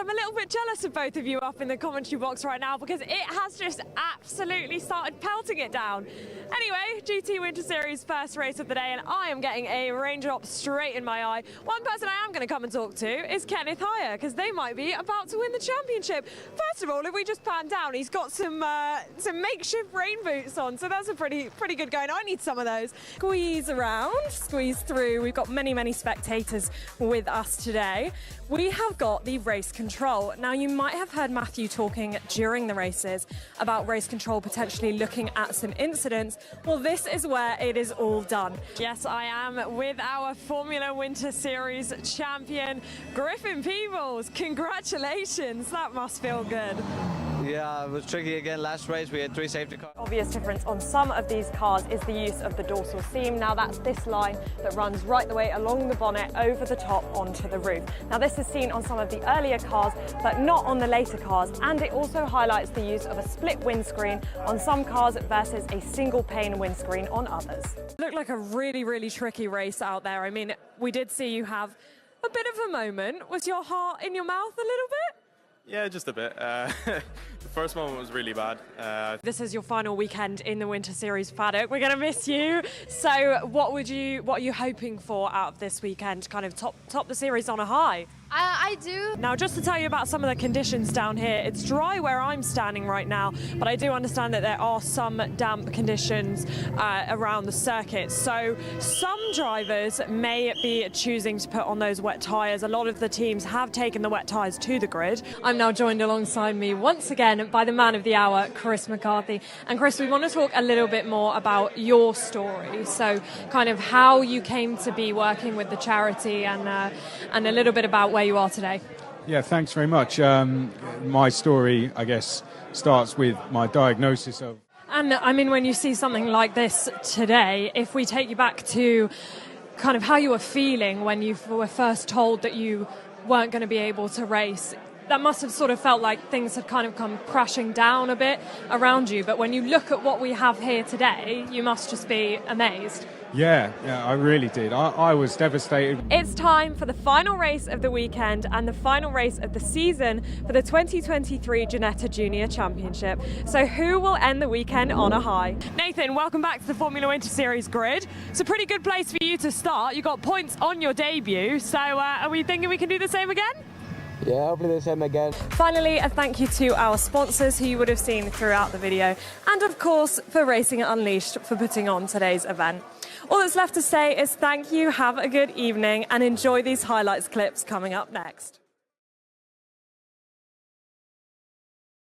I'm a little bit jealous of both of you up in the commentary box right now because it has just absolutely started pelting it down. Anyway, GT Winter Series first race of the day, and I am getting a raindrop straight in my eye. One person I am going to come and talk to is Kenneth Heyer, because they might be about to win the championship. First of all, if we just pan down, he's got some makeshift rain boots on, so that's a pretty good going. I need some of those. Squeeze around, squeeze through. We've got many spectators with us today. We have got the race control. Now, you might have heard Matthew talking during the races about race control potentially looking at some incidents. Well, this is where it is all done. Yes, I am with our Formula Winter Series champion, Griffin Peebles. Congratulations, that must feel good. Yeah, it was tricky again last race. We had 3 safety cars. Obvious difference on some of these cars is the use of the dorsal seam. Now that's this line that runs right the way along the bonnet over the top onto the roof. Now this is seen on some of the earlier cars but not on the later cars, and it also highlights the use of a split windscreen on some cars versus a single pane windscreen on others. It looked like a really tricky race out there. I mean, we did see you have a bit of a moment. Was your heart in your mouth a little bit? Yeah, just a bit. The first moment was really bad. This is your final weekend in the Winter Series paddock. We're going to miss you. So what are you hoping for out of this weekend? Kind of top the series on a high? I do. Now, just to tell you about some of the conditions down here, it's dry where I'm standing right now, but I do understand that there are some damp conditions around the circuit. So some drivers may be choosing to put on those wet tyres. A lot of the teams have taken the wet tyres to the grid. I'm now joined alongside me once again by the man of the hour, Chris McCarthy. And Chris, we want to talk a little bit more about your story. So kind of how you came to be working with the charity and a little bit about where you are today. Yeah, thanks very much. My story, I guess, starts with my diagnosis of... And I mean, when you see something like this today, if we take you back to kind of how you were feeling when you were first told that you weren't going to be able to race, that must have sort of felt like things had kind of come crashing down a bit around you. But when you look at what we have here today, you must just be amazed. Yeah, I really did. I was devastated. It's time for the final race of the weekend and the final race of the season for the 2023 Ginetta Junior Championship. So who will end the weekend on a high? Nathan, welcome back to the Formula Winter Series grid. It's a pretty good place for you to start. You got points on your debut, so are we thinking we can do the same again? Yeah, hopefully the same again. Finally, a thank you to our sponsors who you would have seen throughout the video, and of course for Racing Unleashed for putting on today's event. All that's left to say is thank you, have a good evening, and enjoy these highlights clips coming up next.